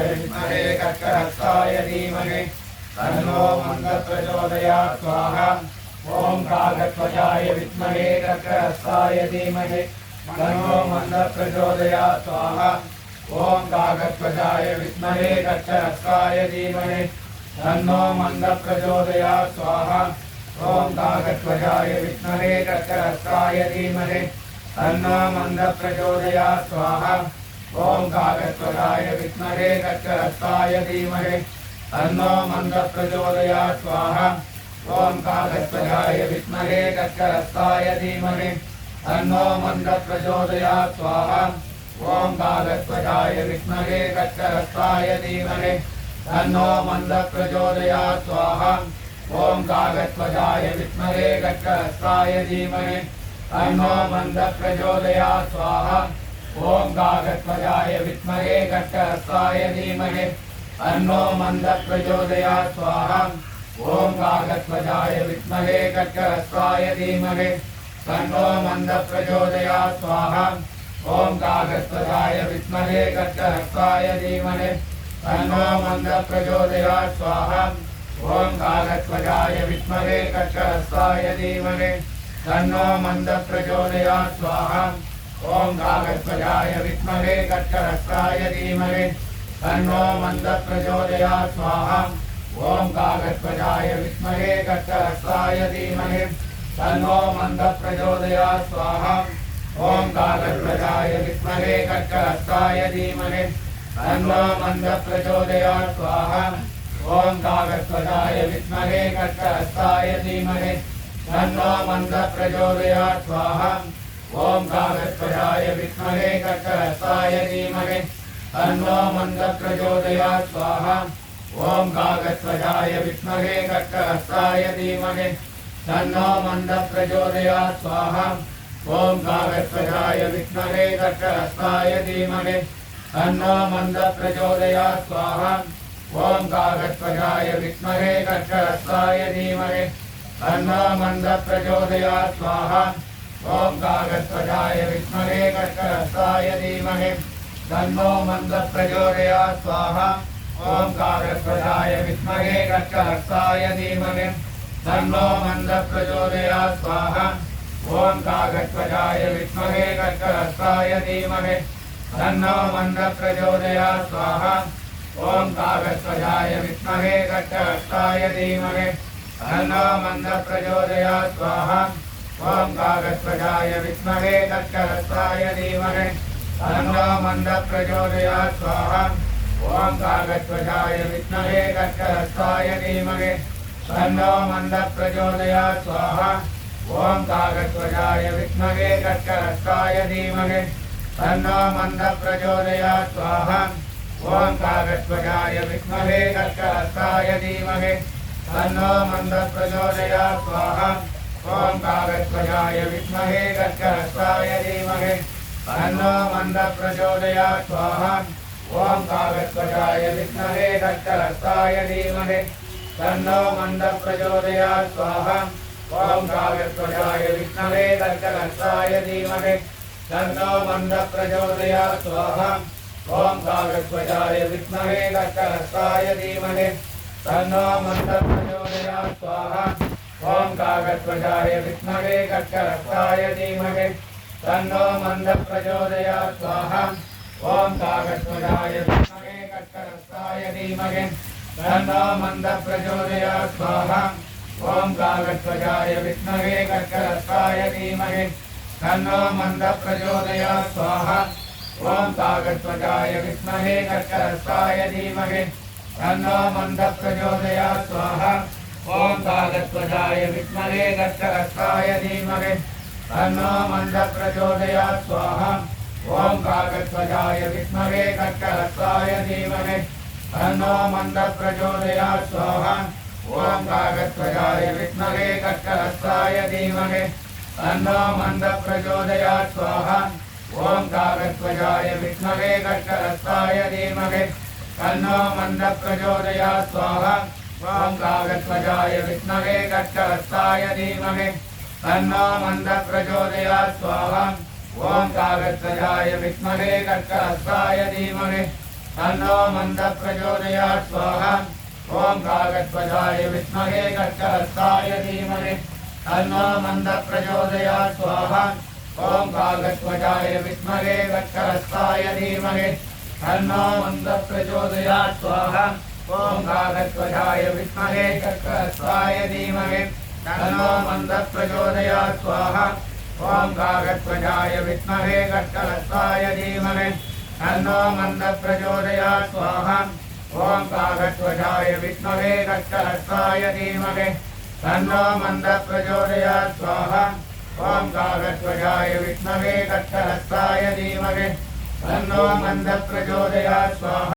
विद्महे कर्कहस्ताय धीमहि तन्नो मन्दः प्रचोदयात् स्वाहा ॐ काकध्वजाय विद्महे कर्कहस्ताय धीमहि तन्नो मन्दः प्रचोदयात् स्वाहा ॐ काकध्वजाय विद्महे कर्कहस्ताय धीमहि तन्नो मन्दः प्रचोदयात् स्वाहा ॐ काकध्वजाय विद्महे कर्कहस्ताय धीमहि तन्नो मन्दः प्रचोदयात् स्वाहा ॐ काकध्वजाय विद्महे कर्कहस्ताय धीमहि तन्नो मन्दः प्रचोदयात् स्वाहा ॐ काकध्वजाय विद्महे कर्कहस्ताय धीमहि तन्नो मन्दः प्रचोदयात् स्वाहा ॐ काकध्वजाय विद्महे कर्कहस्ताय धीमहि तन्नो मन्दः प्रचोदयात् स्वाहा ॐ काकध्वजाय विद्महे कर्कहस्ताय धीमहि तन्नो मन्दः प्रचोदयात् स्वाहा ॐ काकध्वजाय विद्महे कर्कहस्ताय धीमहि तन्नो मन्दः प्रचोदयात् स्वाहा ॐ काकध्वजाय विद्महे कर्कहस्ताय धीमहि तन्नो मन्दः प्रचोदयात् स्वाहा ॐ काकध्वजाय विद्महे कर्कहस्ताय धीमहि तन्नो मन्दः प्रचोदयात् स्वाहा ॐ काकध्वजाय विद्महे कर्कहस्ताय धीमहि तन्नो मन्दः प्रचोदयात् स्वाहा ॐ काकध्वजाय विद्महे कर्कहस्ताय धीमहि तन्नो मन्दः प्रचोदयात् स्वाहा ॐ काकध्वजाय विद्महे कर्कहस्ताय धीमहि तन्नो मन्दः प्रचोदयात् स्वाहा ॐ काकध्वजाय विद्महे कर्कहस्ताय धीमहि तन्नो मन्दः प्रचोदयात् स्वाहा ॐ काकध्वजाय विद्महे कर्कहस्ताय धीमहि तन्नो मन्दः प्रचोदयात् स्वाहा ॐ काकध्वजाय विद्महे कर्कहस्ताय धीमहि तन्नो मन्दः प्रचोदयात् स्वाहा ॐ काकध्वजाय विद्महे कर्कहस्ताय धीमहि तन्नो मन्दः प्रचोदयात् स्वाहा ॐ काकध्वजाय विद्महे कर्कहस्ताय धीमहि तन्नो मन्दः प्रचोदयात् स्वाहा ॐ काकध्वजाय विद्महे कर्कहस्ताय धीमहि तन्नो मन्दः प्रचोदयात् स्वाहा ॐ काकध्वजाय विद्महे कर्कहस्ताय धीमहि तन्नो मन्दः प्रचोदयात् स्वाहा ॐ काकध्वजाय विद्महे कर्कहस्ताय धीमहि तन्नो मन्दः प्रचोदयात् स्वाहा ॐ काकध्वजाय विद्महे कर्कहस्ताय धीमहि तन्नो मन्दः प्रचोदयात् स्वाहा ॐ काकध्वजाय विद्महे कर्कहस्ताय धीमहि तन्नो मन्दः प्रचोदयात् स्वाहा ॐ काकध्वजाय विद्महे कर्कहस्ताय धीमहि तन्नो मन्दः प्रचोदयात् स्वाहा ॐ काकध्वजाय विद्महे कर्कहस्ताय धीमहि तन्नो मन्दः प्रचोदयात् स्वाहा ॐ काकध्वजाय विद्महे कर्कहस्ताय धीमहि तन्नो मन्दः प्रचोदयात् स्वाहा ॐ काकध्वजाय विद्महे कर्कहस्ताय धीमहि तन्नो मन्दः प्रचोदयात् स्वाहा ॐ काकध्वजाय विद्महे कर्कहस्ताय धीमहि तन्नो मन्दः प्रचोदयात् स्वाहा ॐ काकध्वजाय विद्महे कर्कहस्ताय धीमहि तन्नो मन्दः प्रचोदयात् स्वाहा ॐ काकध्वजाय विद्महे कर्कहस्ताय धीमहि तन्नो मन्दः प्रचोदयात् स्वाहा ॐ काकध्वजाय विद्महे कर्कहस्ताय धीमहि तन्नो मन्दः प्रचोदयात् स्वाहा ॐ काकध्वजाय विद्महे कर्कहस्ताय धीमहि तन्नो मन्दः प्रचोदयात् स्वाहा ॐ काकध्वजाय विद्महे कर्कहस्ताय धीमहि तन्नो मन्दः प्रचोदयात् स्वाहा ॐ काकध्वजाय विद्महे कर्कहस्ताय धीमहि तन्नो मन्दः प्रचोदयात् स्वाहा ॐ काकध्वजाय विद्महे कर्कहस्ताय धीमहि तन्नो मन्दः प्रचोदयात् स्वाहा ॐ काकध्वजाय विद्महे कर्कहस्ताय धीमहि तन्नो मन्दः प्रचोदयात् स्वाहा ॐ काकध्वजाय विद्महे कर्कहस्ताय धीमहि तन्नो मन्दः प्रचोदयात् स्वाहा ॐ काकध्वजाय विद्महे कर्कहस्ताय धीमहि तन्नो मन्दः प्रचोदयात् स्वाहा ॐ काकध्वजाय विद्महे कर्कहस्ताय धीमहि तन्नो मन्दः प्रचोदयात् स्वाहा ॐ काकध्वजाय विद्महे कर्कहस्ताय धीमहि तन्नो मन्दः प्रचोदयात् स्वाहा ॐ काकध्वजाय विद्महे कर्कहस्ताय धीमहि तन्नो मन्दः प्रचोदयात् स्वाहा ॐ काकध्वजाय विद्महे कर्कहस्ताय धीमहि तन्नो मन्दः प्रचोदयात् स्वाहा ॐ काकध्वजाय विद्महे कर्कहस्ताय धीमहि तन्नो मन्दः प्रचोदयात् स्वाहा ॐ काकध्वजाय विद्महे कर्कहस्ताय धीमहि तन्नो मन्दः प्रचोदयात् स्वाहा ॐ काकध्वजाय विद्महे कर्कहस्ताय धीमहि तन्नो मन्दः प्रचोदयात् स्वाहा ॐ काकध्वजाय विद्महे कर्कहस्ताय धीमहि तन्नो मन्दः प्रचोदयात् स्वाहा ॐ काकध्वजाय विद्महे कर्कहस्ताय धीमहि तन्नो मन्दः प्रचोदयात् स्वाहा।